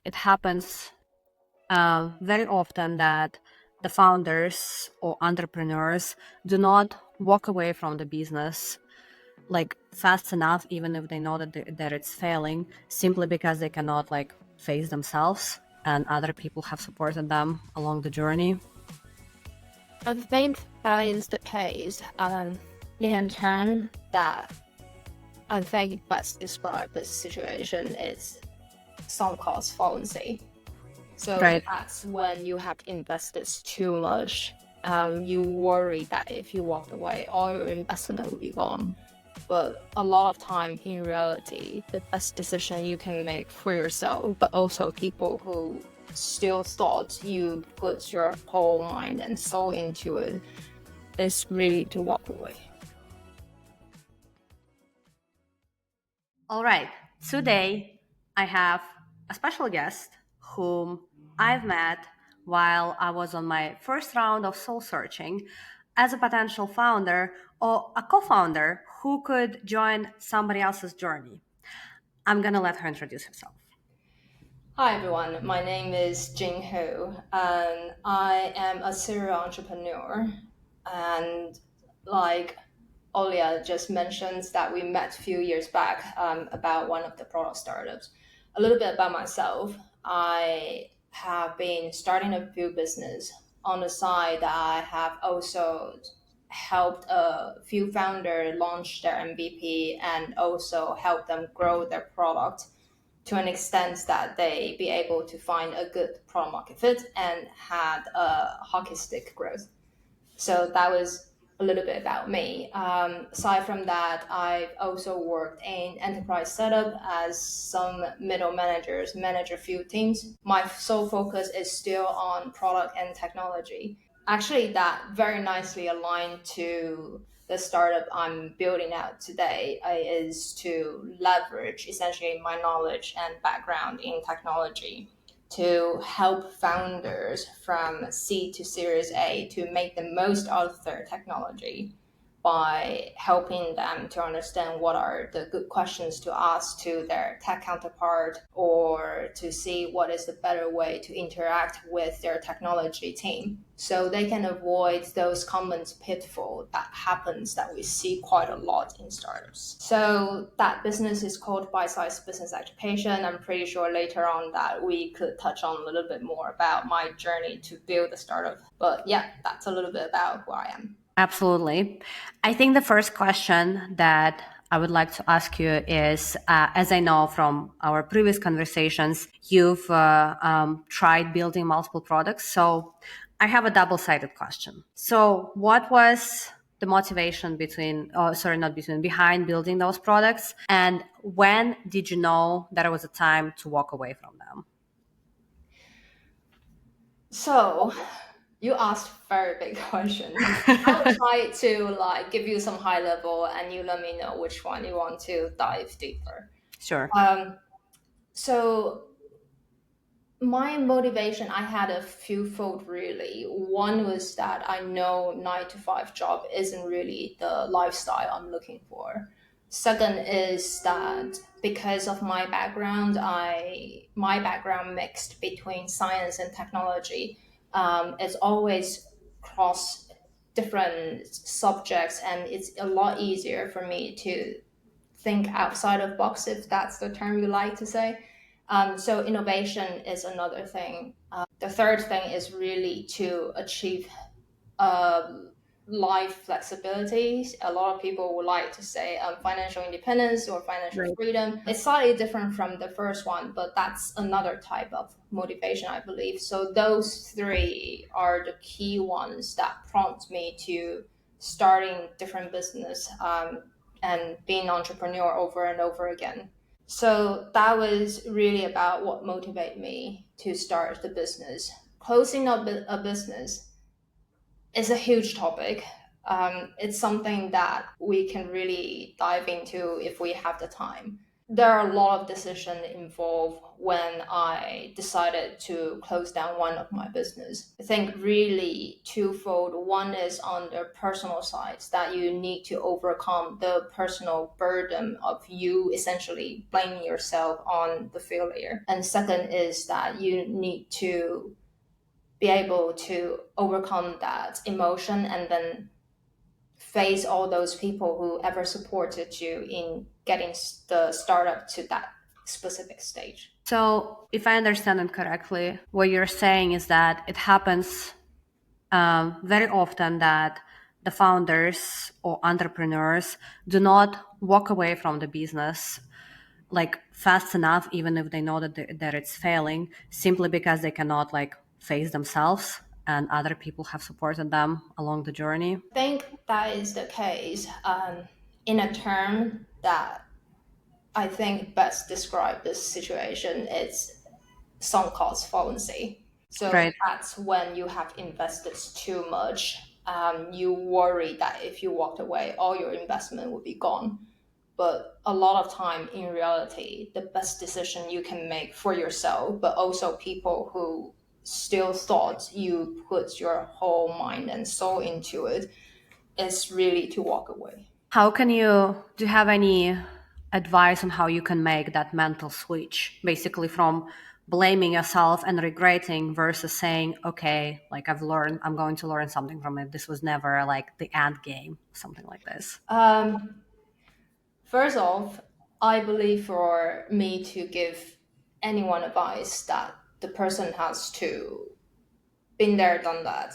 it happens very often that the founders or entrepreneurs do not walk away from the business like fast enough, even if they know that it's failing, simply because they cannot like face themselves and other people have supported them along the journey. I think that is the case. In terms that I think best describe the situation is sunk cost fallacy. So Right. that's when you have invested too much. You worry that if you walk away, all your investment will be gone. But a lot of time, in reality, the best decision you can make for yourself, but also people who still thought you put your whole mind and soul into it, is really to walk away. All right. Today I have a special guest whom I've met while I was on my first round of soul searching as a potential founder or a co founder who could join somebody else's journey. I'm going to let her introduce herself. Hi everyone, my name is Jing Hu, and I am a serial entrepreneur. And like Olia just mentioned, that we met a few years back about one of the product startups. A little bit about myself: I have been starting a few business on the side. I have also helped a few founders launch their MVP and also help them grow their product to an extent that they be able to find a good product market fit and had a hockey stick growth. So that was a little bit about me. Aside from that, I've also worked in enterprise setup as some middle managers, manage a few teams. My sole focus is still on product and technology. Actually, that very nicely aligned to the startup I'm building out today is to leverage essentially my knowledge and background in technology to help founders from C to Series A to make the most out of their technology by helping them to understand what are the good questions to ask to their tech counterpart or to see what is the better way to interact with their technology team so they can avoid those common pitfalls that happens that we see quite a lot in startups. So that business is called Bite-Size Business Education. I'm pretty sure later on that we could touch on a little bit more about my journey to build a startup. But yeah, that's a little bit about who I am. Absolutely. I think the first question that I would like to ask you is, as I know from our previous conversations, you've tried building multiple products. So I have a double-sided question. So what was the motivation behind building those products? And when did you know that it was a time to walk away from them? So you asked very big questions. I'll try to like give you some high level and you let me know which one you want to dive deeper. Sure. Um, so my motivation, I had a few fold really. One was that I know 9 to 5 job isn't really the lifestyle I'm looking for. Second is that because of my background, my background mixed between science and technology. It's always cross different subjects, and it's a lot easier for me to think outside of box, if that's the term you like to say. So innovation is another thing. The third thing is really to achieve life flexibility. A lot of people would like to say financial independence or financial Right. freedom. It's slightly different from the first one, but that's another type of motivation, I believe. So those three are the key ones that prompt me to starting different business and being entrepreneur over and over again. So that was really about what motivated me to start the business. Closing up a business is a huge topic. It's something that we can really dive into if we have the time. There are a lot of decisions involved when I decided to close down one of my business. I think really twofold. One is on the personal side that you need to overcome the personal burden of you essentially blaming yourself on the failure. And second is that you need to be able to overcome that emotion and then face all those people who ever supported you in getting the startup to that specific stage. So, if I understand it correctly, what you're saying is that it happens very often that the founders or entrepreneurs do not walk away from the business like fast enough, even if they know that it's failing, simply because they cannot like face themselves and other people have supported them along the journey. I think that is the case. In a term that I think best describe this situation, it's sunk cost fallacy. So Right. that's when you have invested too much. You worry that if you walked away, all your investment would be gone. But a lot of time in reality, the best decision you can make for yourself, but also people who still thought you put your whole mind and soul into it, is really to walk away. How can you, do you have any advice on how you can make that mental switch, basically from blaming yourself and regretting versus saying, okay, like I've learned, I'm going to learn something from it. This was never like the end game, something like this. Um, First off, I believe for me to give anyone advice that the person has to been there, done that.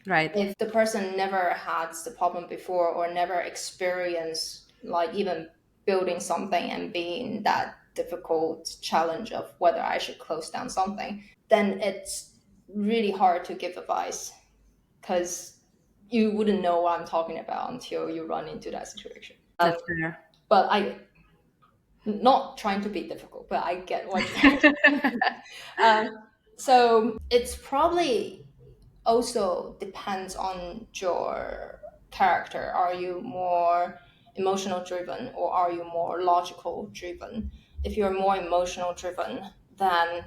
Right. If the person never had the problem before or never experienced like even building something and being that difficult challenge of whether I should close down something, then it's really hard to give advice because you wouldn't know what I'm talking about until you run into that situation. That's fair. But I not trying to be difficult, but I get what you so it's probably also depends on your character. Are you more emotional driven or are you more logical driven? If you're more emotional driven, then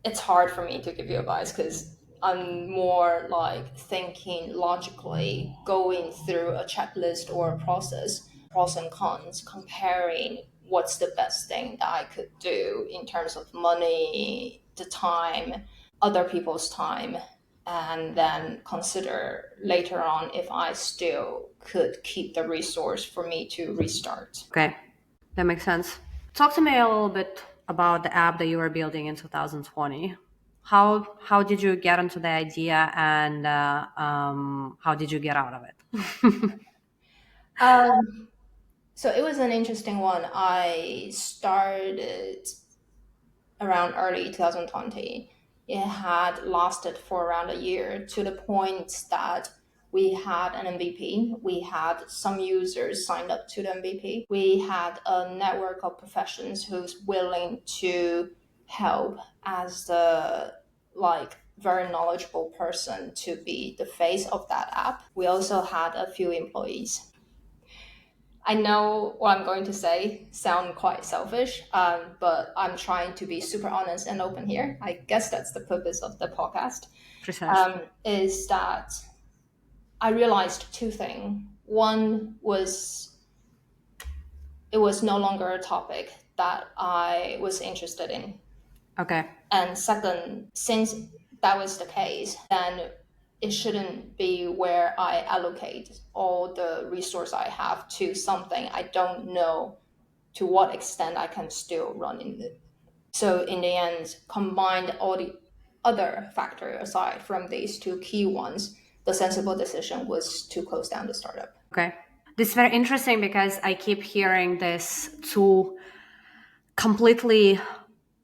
it's hard for me to give you advice because I'm more like thinking logically, going through a checklist or a process, pros and cons, comparing what's the best thing that I could do in terms of money, the time, other people's time, and then consider later on if I still could keep the resource for me to restart. Okay, that makes sense. Talk to me a little bit about the app that you were building in 2020. How did you get into the idea, and how did you get out of it? Um, so it was an interesting one. I started around early 2020. It had lasted for around a year to the point that we had an MVP. We had some users signed up to the MVP. We had a network of professions who's willing to help as the like very knowledgeable person to be the face of that app. We also had a few employees. I know what I'm going to say sound quite selfish, but I'm trying to be super honest and open here. I guess that's the purpose of the podcast. Precisely. Is that I realized two things. One was it was no longer a topic that I was interested in. Okay. And second, since that was the case, then it shouldn't be where I allocate all the resource I have to something I don't know to what extent I can still run in it. So in the end, combined all the other factors aside from these two key ones, the sensible decision was to close down the startup. Okay. This is very interesting because I keep hearing this two completely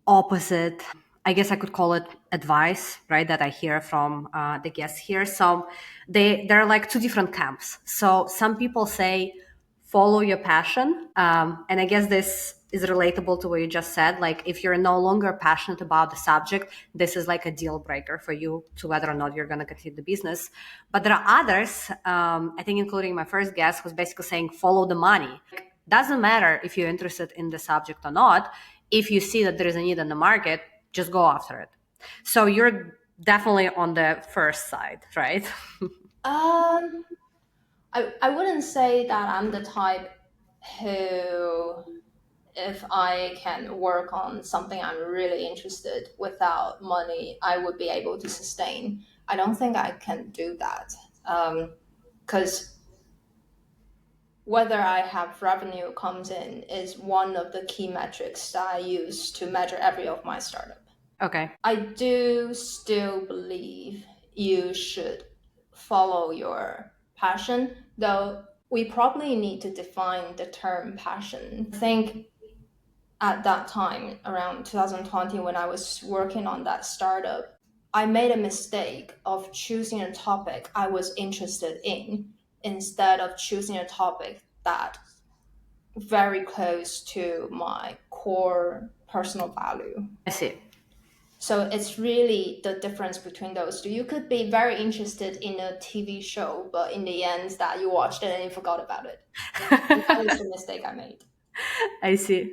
opposite, I guess I could call it advice, right, that I hear from the guests here. So they're like two different camps. So some people say follow your passion, and I guess this is relatable to what you just said. Like if you're no longer passionate about the subject, this is like a deal breaker for you to whether or not you're going to continue the business. But there are others, I think including my first guest, who's basically saying follow the money. Doesn't matter if you're interested in the subject or not. If you see that there is a need in the market, just go after it. So you're definitely on the first side, right? Um, I wouldn't say that I'm the type who, if I can work on something I'm really interested without money, I would be able to sustain. I don't think I can do that. Because whether I have revenue comes in is one of the key metrics that I use to measure every of my startup. Okay. I do still believe you should follow your passion, though we probably need to define the term passion. I think at that time, around 2020, when I was working on that startup, I made a mistake of choosing a topic I was interested in instead of choosing a topic that very close to my core personal value. I see. So it's really the difference between those two. You could be very interested in a TV show, but in the end, that you watched it and you forgot about it. And that was the mistake I made. I see.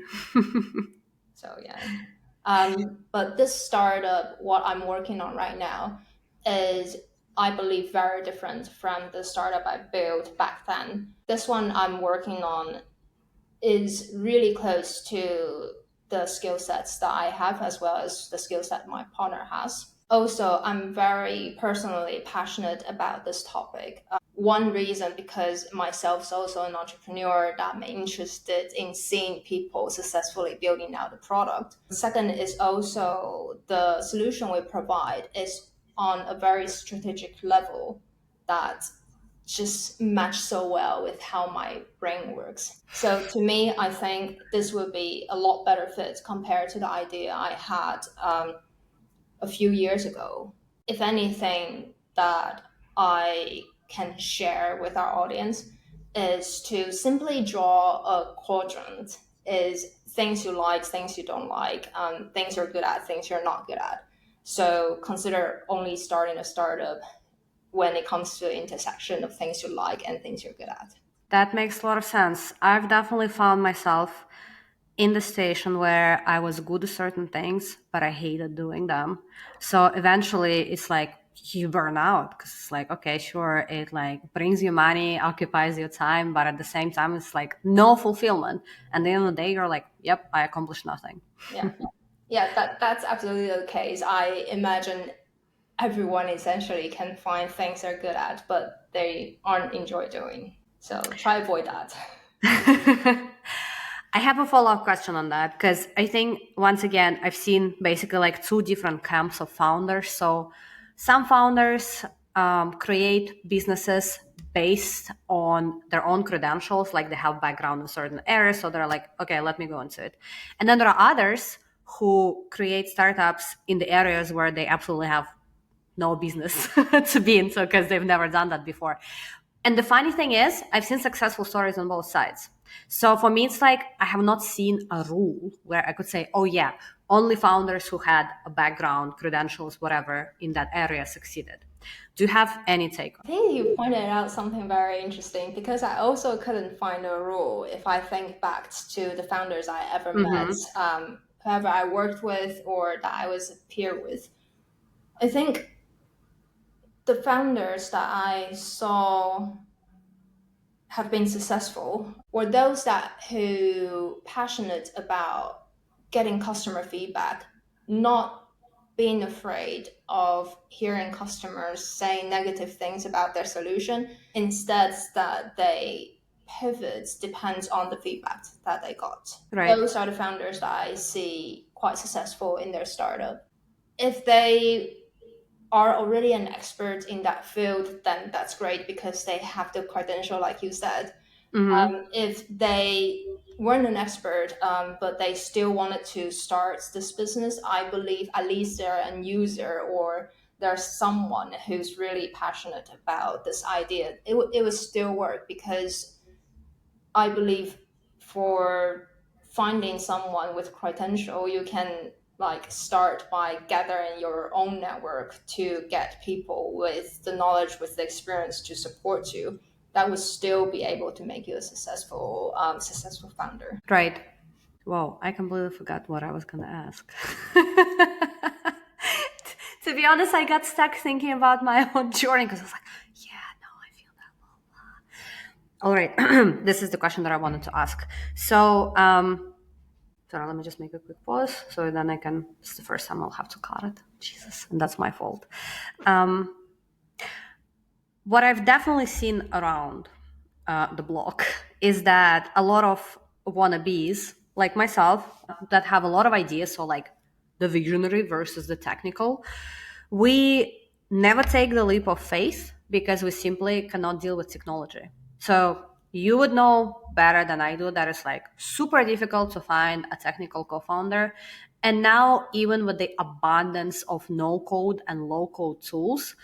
So yeah. But this startup, what I'm working on right now, is I believe very different from the startup I built back then. This one I'm working on is really close to the skill sets that I have as well as the skill set my partner has. Also, I'm very personally passionate about this topic. One reason because myself is also an entrepreneur that I'm interested in seeing people successfully building out the product. Second is also the solution we provide is on a very strategic level that just match so well with how my brain works. So to me, I think this would be a lot better fit compared to the idea I had a few years ago. If anything that I can share with our audience is to simply draw a quadrant is things you like, things you don't like, things you're good at, things you're not good at. So consider only starting a startup when it comes to the intersection of things you like and things you're good at. That makes a lot of sense. I've definitely found myself in the station where I was good at certain things, but I hated doing them. So eventually it's like you burn out because it's like, okay, sure, it like brings you money, occupies your time, but at the same time, it's like no fulfillment. And at the end of the day, you're like, yep, I accomplished nothing. Yeah. Yeah, that's absolutely the case. I imagine everyone essentially can find things they're good at, but they aren't enjoy doing. So try avoid that. I have a follow up question on that because I think, once again, I've seen basically like two different camps of founders. So, some founders create businesses based on their own credentials, like they have background in certain areas. So, they're like, okay, let me go into it. And then there are others who create startups in the areas where they absolutely have no business to be in, so because they've never done that before. And the funny thing is, I've seen successful stories on both sides. So for me, it's like I have not seen a rule where I could say, oh, yeah, only founders who had a background, credentials, whatever, in that area succeeded. Do you have any take I think you pointed out something very interesting because I also couldn't find a rule if I think back to the founders I ever on? met, whoever I worked with or that I was a peer with. I think the founders that I saw have been successful were those that who passionate about getting customer feedback, not being afraid of hearing customers saying negative things about their solution. Instead, that they pivots depends on the feedback that they got. Right. Those are the founders that I see quite successful in their startup. If they are already an expert in that field, then that's great because they have the credential, like you said. Mm-hmm. If they weren't an expert, but they still wanted to start this business, I believe at least they're a user or there's someone who's really passionate about this idea. It would still work because I believe for finding someone with credential, you can like start by gathering your own network to get people with the knowledge, with the experience to support you. that would still be able to make you a successful founder. Right. Whoa, I completely forgot what I was going to ask. To be honest, I got stuck thinking about my own journey because I was like, yeah, no, I feel that. All right. This is the question that I wanted to ask. So, sorry, let me just make a quick pause so then I can. This is the first time I'll have to cut it. Jesus, and that's my fault. Um, what I've definitely seen around the block is that a lot of wannabes like myself that have a lot of ideas, so like the visionary versus the technical, we never take the leap of faith because we simply cannot deal with technology. So you would know better than I do that it's like super difficult to find a technical co-founder. And now, even with the abundance of no code and low code tools,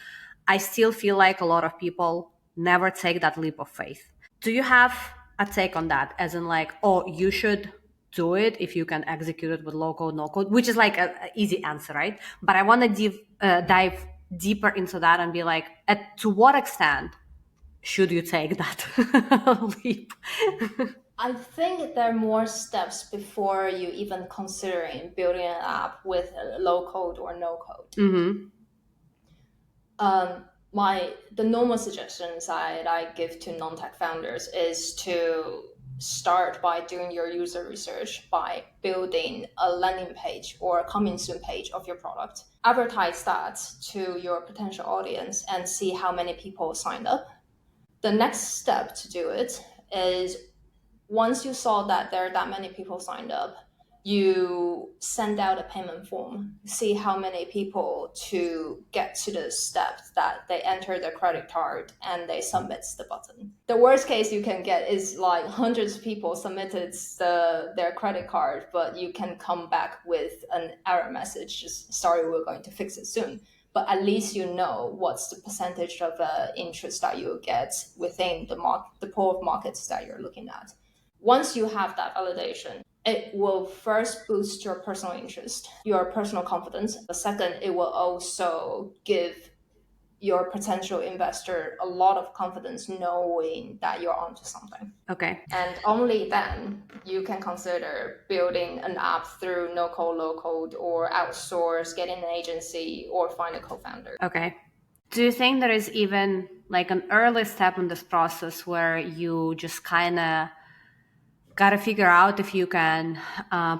I still feel like a lot of people never take that leap of faith. Do you have a take on that? As in, like, oh, you should do it if you can execute it with low code, no code, which is like an easy answer, right? But I want to dive deeper into that and be like, to what extent should you take that leap? I think there are more steps before you even considering building an app with low code or no code. Mm-hmm. The normal suggestions I give to non-tech founders is to start by doing your user research by building a landing page or a coming soon page of your product. Advertise that to your potential audience and see how many people signed up. The next step to do it is, once you saw that there are that many people signed up, you send out a payment form, see how many people to get to the steps that they enter their credit card and they submit the button. The worst case you can get is like hundreds of people submitted their credit card, but you can come back with an error message, just sorry, we're going to fix it soon. But at least you know what's the percentage of interest that you get within the pool of markets that you're looking at. Once you have that validation, it will first boost your personal interest, your personal confidence. The second, it will also give your potential investor a lot of confidence knowing that you're onto something. Okay. And only then you can consider building an app through no code, low code, or outsource, getting an agency, or find a co-founder. Okay. Do you think there is even like an early step in this process where you just kind of got to figure out if you can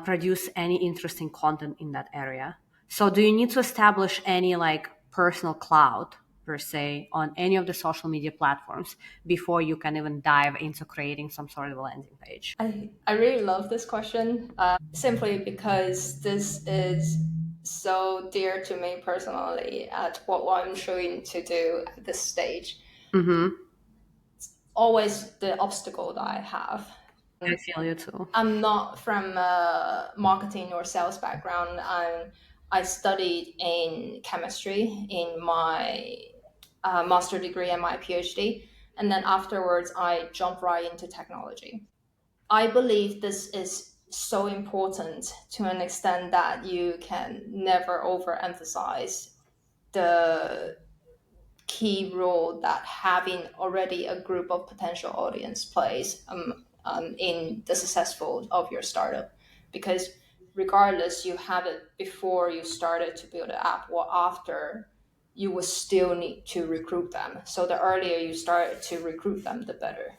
produce any interesting content in that area? So do you need to establish any like personal cloud per se on any of the social media platforms before you can even dive into creating some sort of a landing page? I really love this question, simply because this is so dear to me personally at what I'm trying to do at this stage. Mm-hmm. Always the obstacle that I have. I feel you too. I'm not from a marketing or sales background. I studied in chemistry in my master degree and my PhD. And then afterwards, I jumped right into technology. I believe this is so important to an extent that you can never overemphasize the key role that having already a group of potential audience plays in the successful of your startup. Because regardless you have it before you started to build an app or after, you will still need to recruit them. So the earlier you start to recruit them, the better.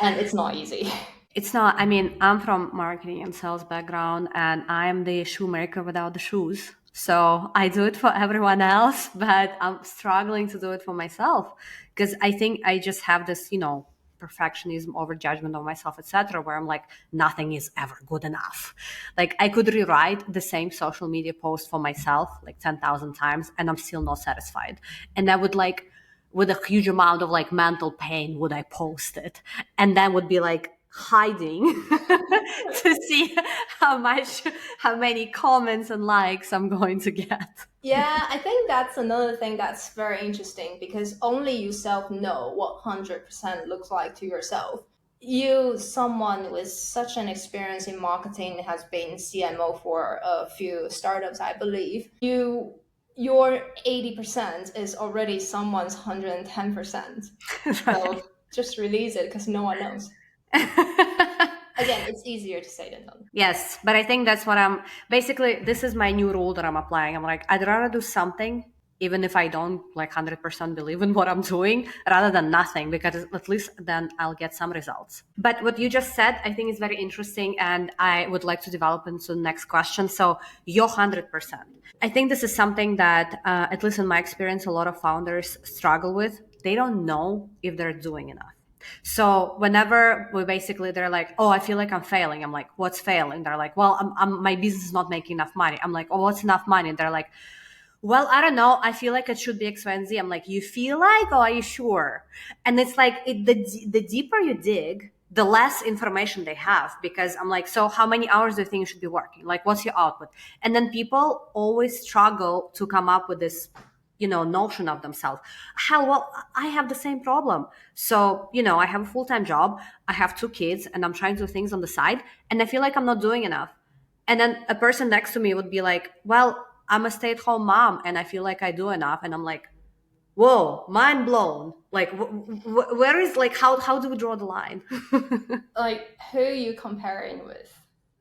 And it's not easy. It's not, I mean, I'm from marketing and sales background and I'm the shoemaker without the shoes. So I do it for everyone else, but I'm struggling to do it for myself because I think I just have this, perfectionism over judgment of myself, etc., where I'm like, nothing is ever good enough. Like I could rewrite the same social media post for myself like 10,000 times and I'm still not satisfied. And I would like, with a huge amount of like mental pain, would I post it? And then would be like, hiding to see how many comments and likes I'm going to get. Yeah, I think that's another thing that's very interesting because only yourself know what 100% looks like to yourself. You, someone with such an experience in marketing, has been CMO for a few startups, I believe. your 80% is already someone's 110%. Right. So just release it because no one knows. Again, it's easier to say than done. Yes, but I think that's what I'm basically. This is my new rule that I'm applying. I'm like, I'd rather do something, even if I don't like 100% believe in what I'm doing, rather than nothing, because at least then I'll get some results. But what you just said, I think is very interesting, and I would like to develop into the next question. So, your 100%. I think this is something that, at least in my experience, a lot of founders struggle with. They don't know if they're doing enough. So whenever they're like, oh, I feel like I'm failing. I'm like, what's failing? They're like, well, my business is not making enough money. I'm like, oh, what's enough money? They're like, well, I don't know. I feel like it should be X, Y, and Z. I'm like, you feel like? Oh, are you sure? And it's like the deeper you dig, the less information they have. Because I'm like, so how many hours do you think you should be working? Like, what's your output? And then people always struggle to come up with this, notion of themselves. How well I have the same problem. So, I have a full-time job. I have 2 kids, and I'm trying to do things on the side, and I feel like I'm not doing enough. And then a person next to me would be like, well, I'm a stay-at-home mom and I feel like I do enough. And I'm like, whoa, mind blown. Like, where is, like, how do we draw the line? Like, who are you comparing with?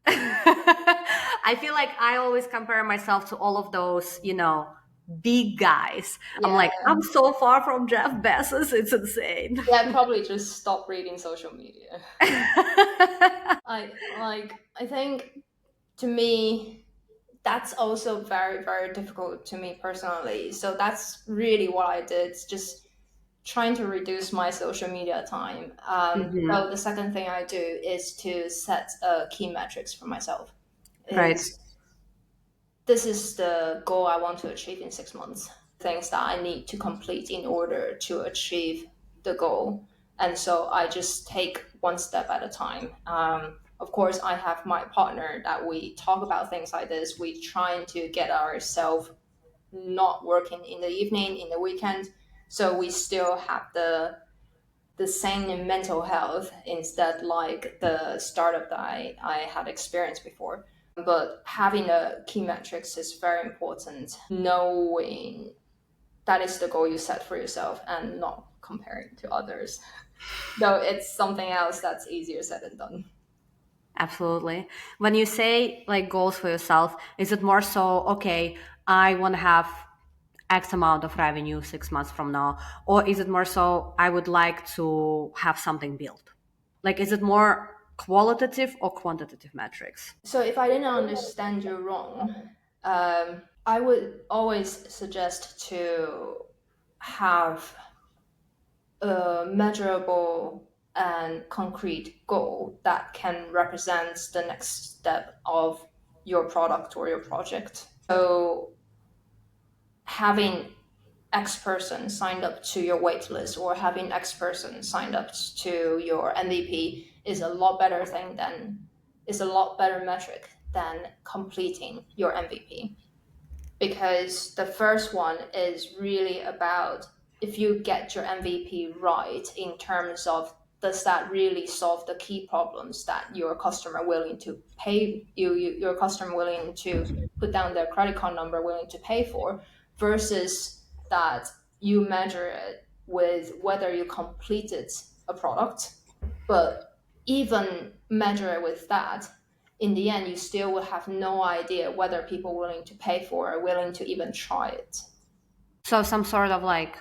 I feel like I always compare myself to all of those, big guys. I'm Yeah, like, I'm so far from Jeff Bezos. It's insane. yeah, probably just stop reading social media. I think, to me, that's also very, very difficult to me personally. So that's really what I did, just trying to reduce my social media time. Hmm. So the second thing I do is to set key metrics for myself. Right. Is this is the goal I want to achieve in 6 months. Things that I need to complete in order to achieve the goal. And so I just take one step at a time. Of course, I have my partner that we talk about things like this. We trying to get ourselves not working in the evening, in the weekend, so we still have the same mental health instead like the startup that I had experienced before. But having a key metrics is very important. Knowing that is the goal you set for yourself and not comparing to others. Though it's something else that's easier said than done. Absolutely. When you say like goals for yourself, is it more so, okay, I want to have X amount of revenue 6 months from now? Or is it more so, I would like to have something built? Like, is it more qualitative or quantitative metrics? So if I didn't understand you wrong, I would always suggest to have a measurable and concrete goal that can represent the next step of your product or your project. So having X person signed up to your waitlist or having X person signed up to your MVP is a lot better metric than completing your MVP, because the first one is really about if you get your MVP right in terms of does that really solve the key problems that your customer willing to pay your customer willing to put down their credit card number willing to pay for, versus that you measure it with whether you completed a product. But even measure it with that, in the end, you still will have no idea whether people are willing to pay for or willing to even try it. So, some sort of like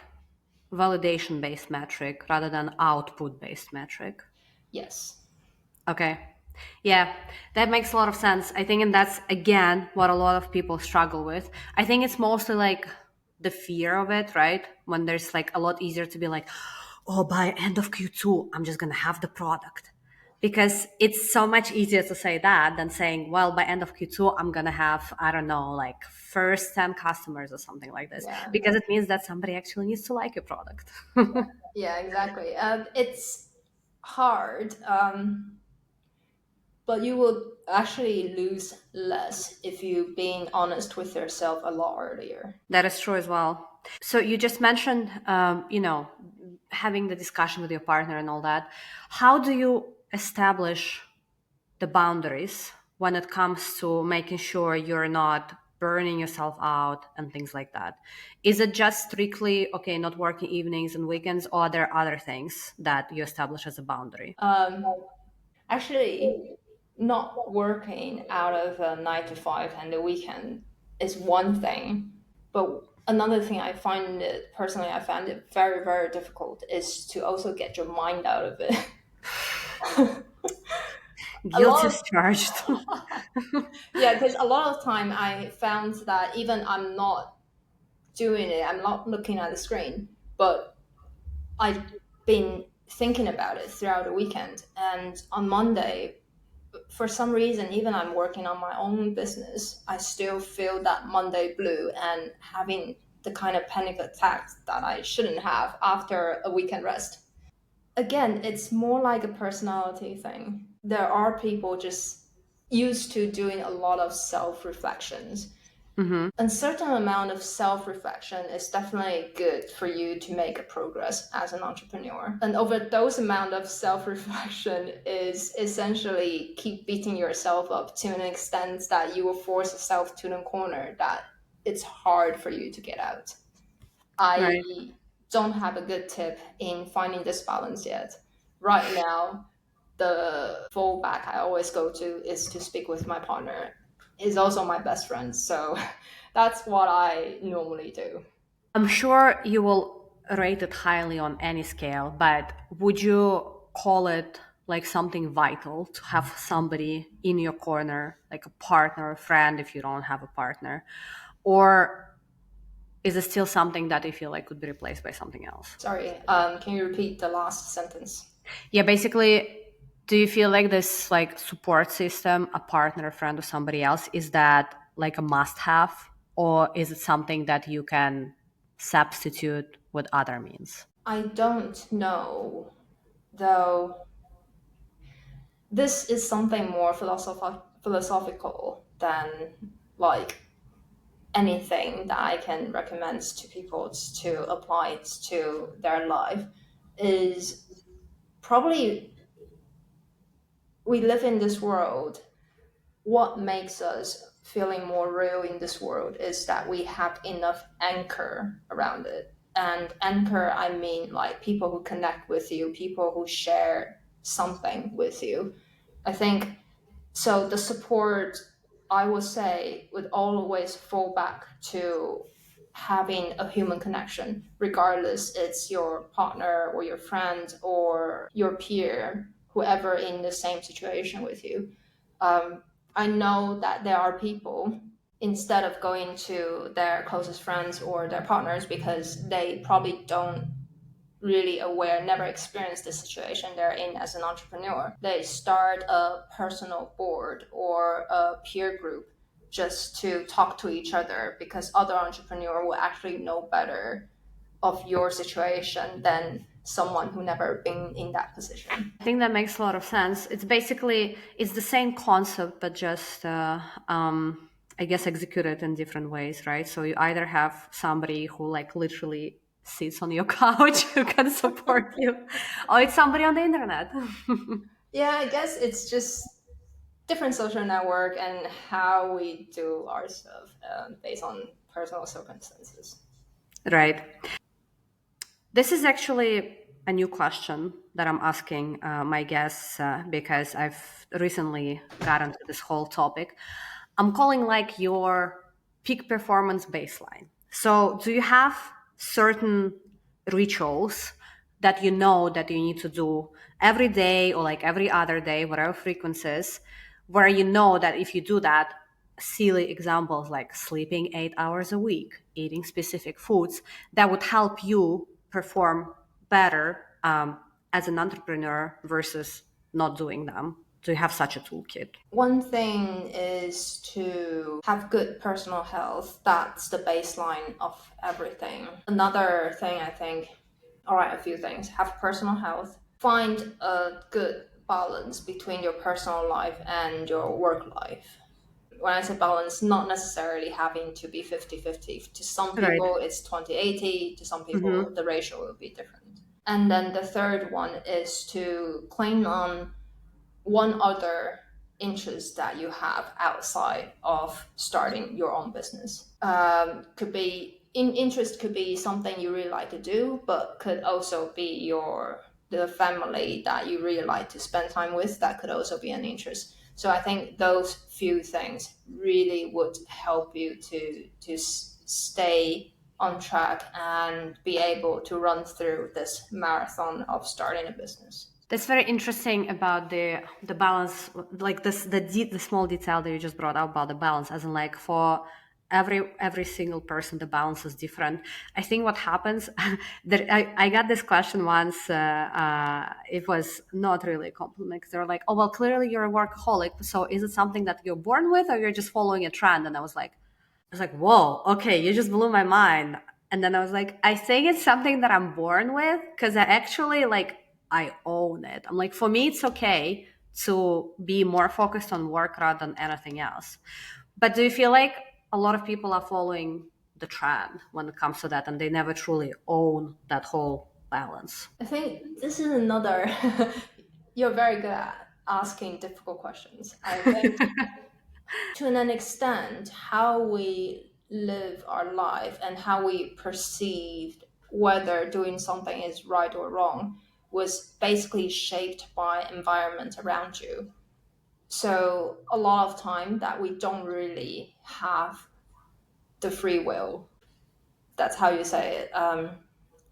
validation based metric rather than output based metric. Yes. Okay. Yeah, that makes a lot of sense. I think, and that's again what a lot of people struggle with. I think it's mostly like the fear of it, right? When there's like a lot easier to be like, oh, by end of Q2, I'm just going to have the product. Because it's so much easier to say that than saying, well, by end of Q2, I'm going to have, I don't know, like first 10 customers or something like this. Yeah. Because it means that somebody actually needs to like your product. Yeah, exactly. It's hard, but you will actually lose less if you being honest with yourself a lot earlier. That is true as well. So you just mentioned, having the discussion with your partner and all that. How do you establish the boundaries when it comes to making sure you're not burning yourself out and things like that. Is it just strictly, okay, not working evenings and weekends, or are there other things that you establish as a boundary? Um, Actually, not working out of a 9 to 5 and the weekend is one thing, but another thing I find it personally, I find it very, very difficult is to also get your mind out of it. A Guilt lot is charged. of yeah, because a lot of time I found that even I'm not doing it, I'm not looking at the screen, but I've been thinking about it throughout the weekend. And on Monday, for some reason, even I'm working on my own business, I still feel that Monday blue and having the kind of panic attacks that I shouldn't have after a weekend rest. Again, it's more like a personality thing. There are people just used to doing a lot of self reflections. Hmm. A certain amount of self-reflection is definitely good for you to make a progress as an entrepreneur. And over those amount of self-reflection is essentially keep beating yourself up to an extent that you will force yourself to the corner that it's hard for you to get out. Right. I don't have a good tip in finding this balance yet. Right now, the fallback I always go to is to speak with my partner. He's also my best friend, so that's what I normally do. I'm sure you will rate it highly on any scale, but would you call it like something vital to have somebody in your corner, like a partner, a friend if you don't have a partner? Or is it still something that you feel like could be replaced by something else? Sorry, can you repeat the last sentence? Yeah, basically, do you feel like this like support system, a partner, a friend, or somebody else, is that like a must have, or is it something that you can substitute with other means? I don't know, though. This is something more philosophical than like anything that I can recommend to people to apply it to their life. Is probably we live in this world. What makes us feeling more real in this world is that we have enough anchor around it. And anchor, I mean like people who connect with you, people who share something with you. I think so. The support, I would say, would always fall back to having a human connection, regardless it's your partner or your friend or your peer, whoever in the same situation with you. um, I know that there are people, instead of going to their closest friends or their partners because they probably don't really aware, never experienced the situation they're in as an entrepreneur, they start a personal board or a peer group just to talk to each other because other entrepreneur will actually know better of your situation than someone who never been in that position. I think that makes a lot of sense. It's basically it's the same concept, but just I guess executed in different ways, right? So you either have somebody who like literally sits on your couch who can support you, or it's somebody on the internet. Yeah, I guess it's just different social network and how we do our stuff based on personal circumstances. Right. This is actually a new question that I'm asking my guests because I've recently gotten to this whole topic. I'm calling like your peak performance baseline. So, do you have certain rituals that you know that you need to do every day or like every other day, whatever frequencies, where you know that if you do that, silly examples like sleeping 8 hours a week, eating specific foods, that would help you perform better as an entrepreneur versus not doing them? Do you have such a toolkit? One thing is to have good personal health. That's the baseline of everything. Another thing, I think, all right, a few things. Have personal health. Find a good balance between your personal life and your work life. When I say balance, not necessarily having to be 50-50. To some Right. people, it's 20-80. To some people, Hmm. the ratio will be different. And then the third one is to claim on one other. interests that you have outside of starting your own business. Could be interest could be something you really like to do, but could also be the family that you really like to spend time with. That could also be an interest. So I think those few things really would help you to stay on track and be able to run through this marathon of starting a business. That's very interesting about the balance, like the small detail that you just brought up about the balance, as in like for every single person the balance is different. I think what happens that I got this question once. It was not really a compliment, 'cause they were like, "Oh well, clearly you're a workaholic. So is it something that you're born with, or you're just following a trend?" And I was like, whoa, okay, you just blew my mind. And then I was like, I think it's something that I'm born with, because I actually like, I own it. I'm like, for me, it's okay to be more focused on work rather than anything else. But do you feel like a lot of people are following the trend when it comes to that, and they never truly own that whole balance? I think this is another. You're very good at asking difficult questions. I think to an extent, how we live our life and how we perceived whether doing something is right or wrong was basically shaped by environment around you. So a lot of time that we don't really have the free will. That's how you say it.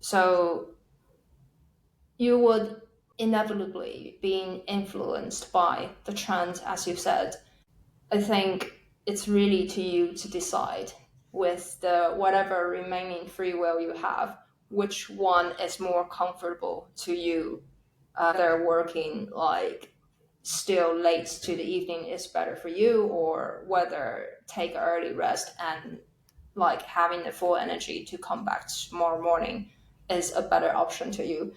So you would inevitably be influenced by the trend, as you said. I think it's really to you to decide with the whatever remaining free will you have, which one is more comfortable to you. Whether working like still late to the evening is better for you, or whether take early rest and like having the full energy to come back tomorrow morning is a better option to you.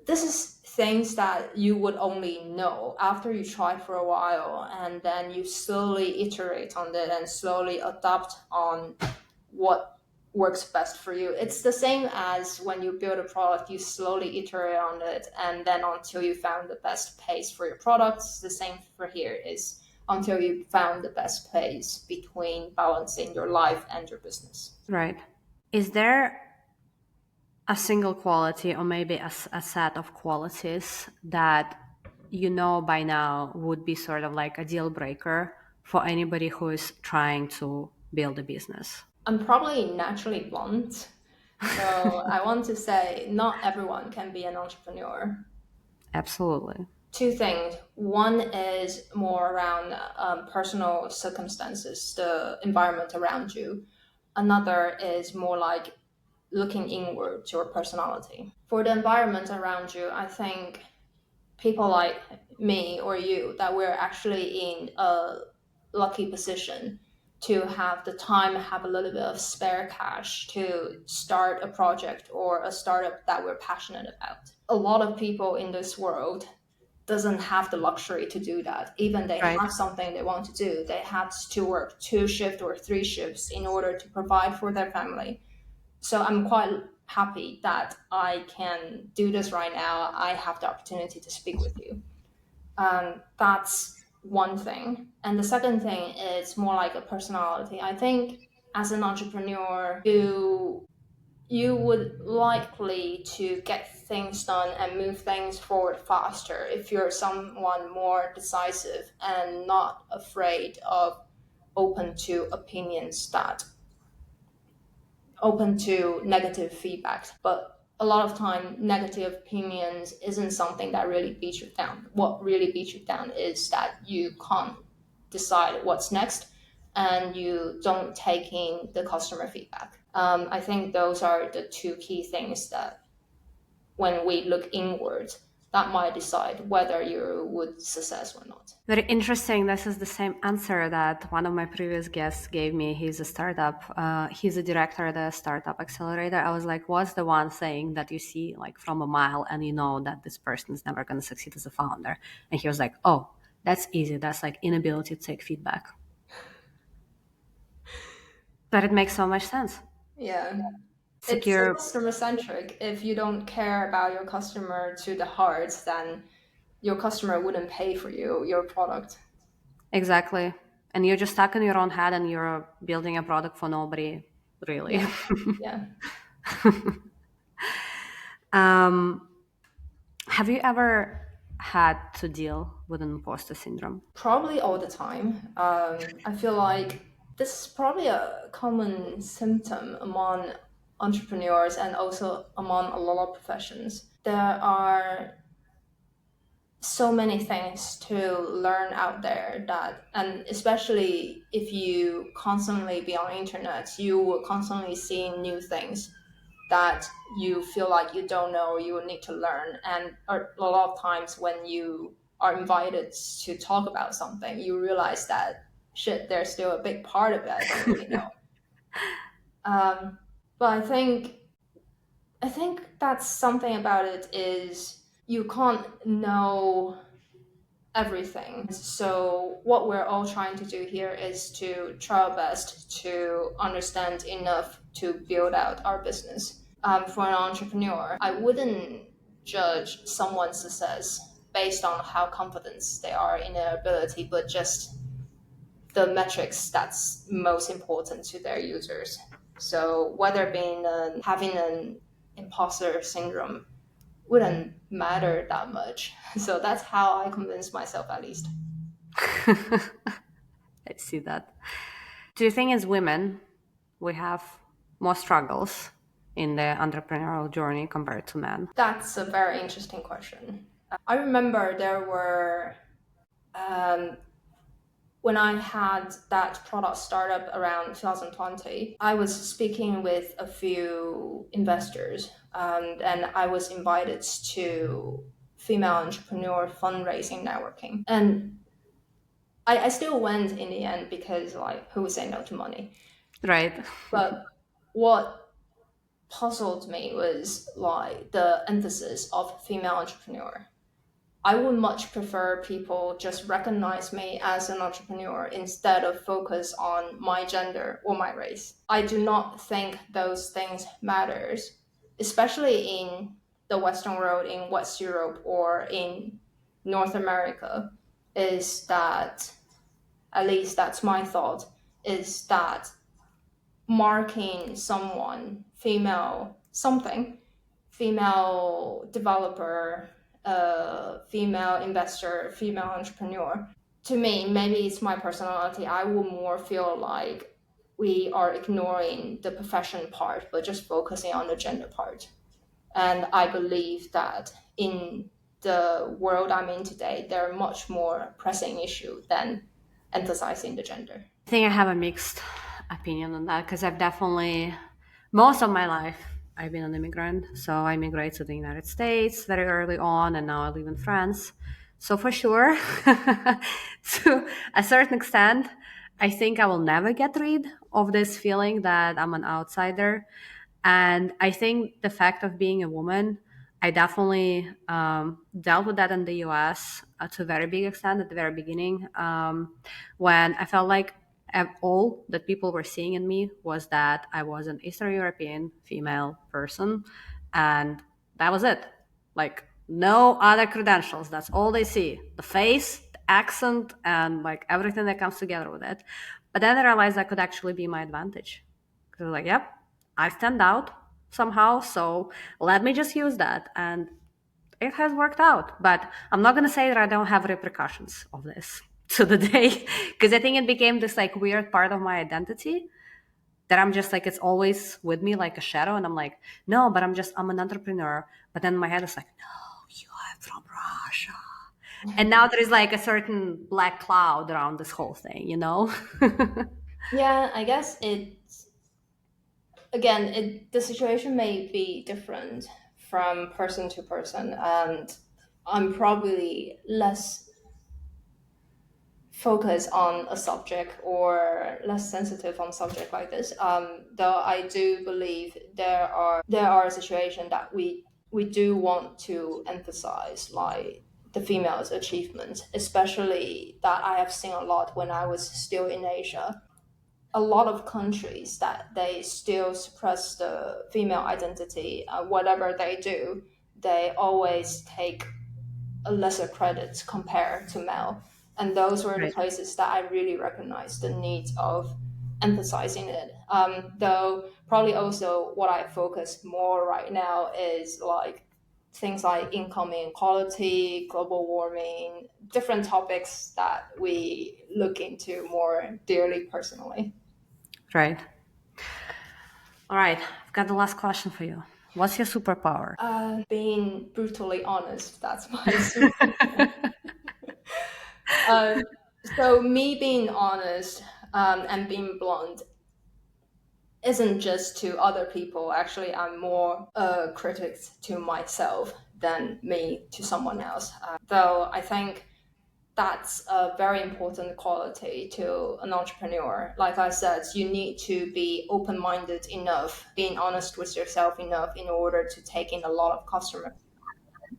This is things that you would only know after you try for a while, and then you slowly iterate on it and slowly adapt on what works best for you. It's the same as when you build a product, you slowly iterate on it, and then until you found the best pace for your products. The same for here is until you found the best place between balancing your life and your business. Right. Is there a single quality, or maybe a set of qualities that you know by now would be sort of like a deal breaker for anybody who is trying to build a business? I'm probably naturally blunt. So I want to say not everyone can be an entrepreneur. Absolutely. Two things. One is more around personal circumstances, the environment around you. Another is more like looking inward to your personality. For the environment around you, I think people like me or you, that we're actually in a lucky position to have the time, have a little bit of spare cash to start a project or a startup that we're passionate about. A lot of people in this world doesn't have the luxury to do that. Even they Right. have something they want to do, they have to work 2 shifts or 3 shifts in order to provide for their family. So I'm quite happy that I can do this right now. I have the opportunity to speak with you. That's one thing. And the second thing is more like a personality. I think as an entrepreneur, you would likely to get things done and move things forward faster if you're someone more decisive and not afraid of open to opinions that open to negative feedback. But a lot of time negative opinions isn't something that really beats you down. What really beats you down is that you can't decide what's next and you don't take in the customer feedback. I think those are the two key things that when we look inward, that might decide whether you would success or not. Very interesting. This is the same answer that one of my previous guests gave me. He's a startup. He's a director at a startup accelerator. I was like, what's the one thing that you see like from a mile and you know that this person is never going to succeed as a founder? And he was like, oh, that's easy. That's like inability to take feedback. But it makes so much sense. Yeah. It's Secure. customer centric. If you don't care about your customer to the heart, then your customer wouldn't pay for your product. Exactly. And you're just stuck in your own head and you're building a product for nobody, really. Yeah, yeah. um, have you ever had to deal with an imposter syndrome? Probably all the time. I feel like this is probably a common symptom among entrepreneurs and also among a lot of professions. There are so many things to learn out there that, and especially if you constantly be on internet, you will constantly see new things that you feel like you don't know, you will need to learn. And a lot of times when you are invited to talk about something, you realize that shit, there's still a big part of it I don't really know. But I think that's something about it is you can't know everything. So what we're all trying to do here is to try our best to understand enough to build out our business. For an entrepreneur, I wouldn't judge someone's success based on how confident they are in their ability, but just the metrics that's most important to their users. So whether having an imposter syndrome wouldn't matter that much. So that's how I convince myself, at least. I see that. Do you think as women, we have more struggles in the entrepreneurial journey compared to men? That's a very interesting question. I remember there were, um, when I had that product startup around 2020, I was speaking with a few investors, and I was invited to female entrepreneur fundraising networking. And I still went in the end because, like, who would say no to money? Right. But what puzzled me was like the emphasis of female entrepreneur. I would much prefer people just recognize me as an entrepreneur instead of focus on my gender or my race. I do not think those things matters, especially in the Western world, in West Europe or in North America, is that, at least that's my thought, is that marking someone, female something, female developer, female investor, female entrepreneur. To me, maybe it's my personality. I will more feel like we are ignoring the profession part, but just focusing on the gender part. And I believe that in the world I'm in today, there are much more pressing issues than emphasizing the gender. I think I have a mixed opinion on that because I've definitely, most of my life, I've been an immigrant. So I immigrated to the United States very early on, and now I live in France. So for sure, to a certain extent, I think I will never get rid of this feeling that I'm an outsider. And I think the fact of being a woman, I definitely dealt with that in the US to a very big extent at the very beginning, when I felt like all that people were seeing in me was that I was an Eastern European female person. And that was it. Like, no other credentials. That's all they see: the face, the accent, and like everything that comes together with it. But then I realized that could actually be my advantage. Because I was like, yep, I stand out somehow, so let me just use that. And it has worked out. But I'm not going to say that I don't have repercussions of this to the day, because I think it became this like weird part of my identity that I'm just like, it's always with me like a shadow. And I'm like, no, but I'm an entrepreneur. But then my head is like, no, you are from Russia. And now there is like a certain black cloud around this whole thing, you know? Yeah, I guess the situation may be different from person to person, and I'm probably less focused on a subject or less sensitive on subject like this. Though I do believe there are situations that we do want to emphasize, like the female's achievements, especially that I have seen a lot when I was still in Asia. A lot of countries that they still suppress the female identity. Whatever they do, they always take a lesser credit compared to male. And those were the Right. places that I really recognized the need of emphasizing it. Though probably also what I focus more right now is like things like income inequality, global warming, different topics that we look into more dearly personally. Right. All right. I've got the last question for you. What's your superpower? Being brutally honest, that's my super. Uh, so me being honest and being blunt isn't just to other people. Actually, I'm more a critic to myself than me to someone else. Though I think that's a very important quality to an entrepreneur. Like I said, you need to be open minded enough, being honest with yourself enough in order to take in a lot of customers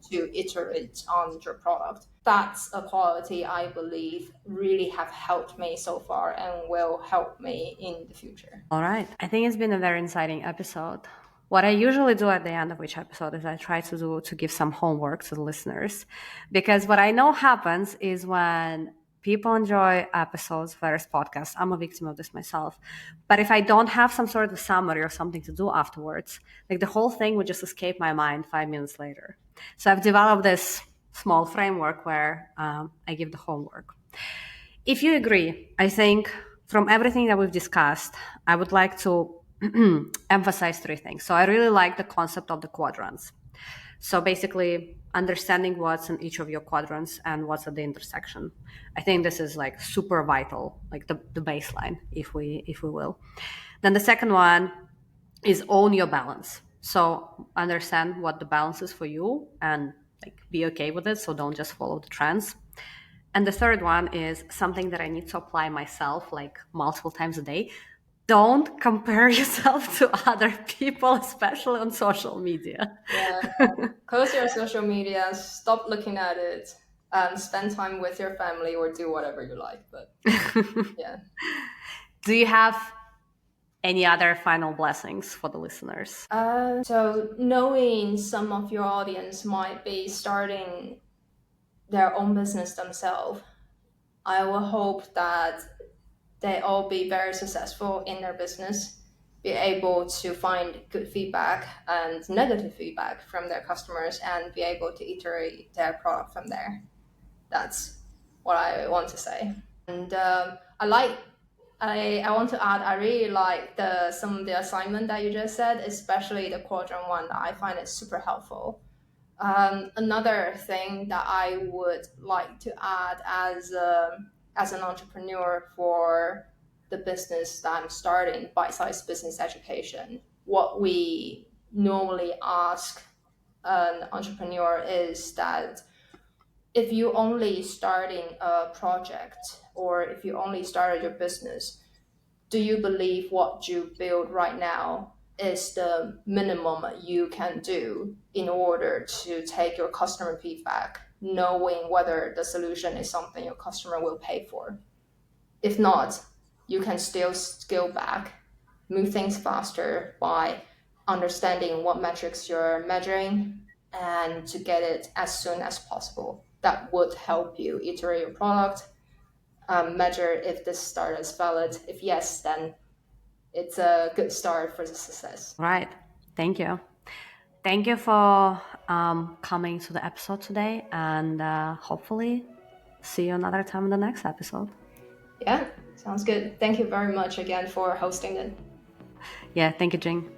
to iterate on your product. That's a quality I believe really have helped me so far and will help me in the future. All right. I think it's been a very exciting episode. What I usually do at the end of each episode is I try to give some homework to the listeners, because what I know happens is when people enjoy episodes, various podcasts. I'm a victim of this myself. But if I don't have some sort of summary or something to do afterwards, like the whole thing would just escape my mind 5 minutes later. So I've developed this small framework where I give the homework. If you agree, I think from everything that we've discussed, I would like to emphasize three things. So I really like the concept of the quadrants. So basically, understanding what's in each of your quadrants and what's at the intersection. I think this is like super vital, like the baseline, if we will. Then the second one is own your balance. So understand what the balance is for you and like be okay with it. So don't just follow the trends. And the third one is something that I need to apply myself like multiple times a day. Don't compare yourself to other people, especially on social media. Yeah, close your social media, stop looking at it, spend time with your family or do whatever you like. But yeah. Do you have any other final blessings for the listeners? So knowing some of your audience might be starting their own business themselves, I will hope that they all be very successful in their business, be able to find good feedback and negative feedback from their customers, and be able to iterate their product from there. That's what I want to say. And I want to add, I really like some of the assignment that you just said, especially the quadrant one. I find it super helpful. Another thing that I would like to add as an entrepreneur for the business that I'm starting, bite-sized business education, what we normally ask an entrepreneur is that if you only starting a project or if you only started your business, do you believe what you build right now is the minimum you can do in order to take your customer feedback, knowing whether the solution is something your customer will pay for? If not, you can still scale back, move things faster by understanding what metrics you're measuring and to get it as soon as possible. That would help you iterate your product, measure if this start is valid. If yes, then it's a good start for the success. Right. Thank you. Thank you for coming to the episode today, and hopefully see you another time in the next episode. Yeah, sounds good. Thank you very much again for hosting it. Yeah, thank you, Jing.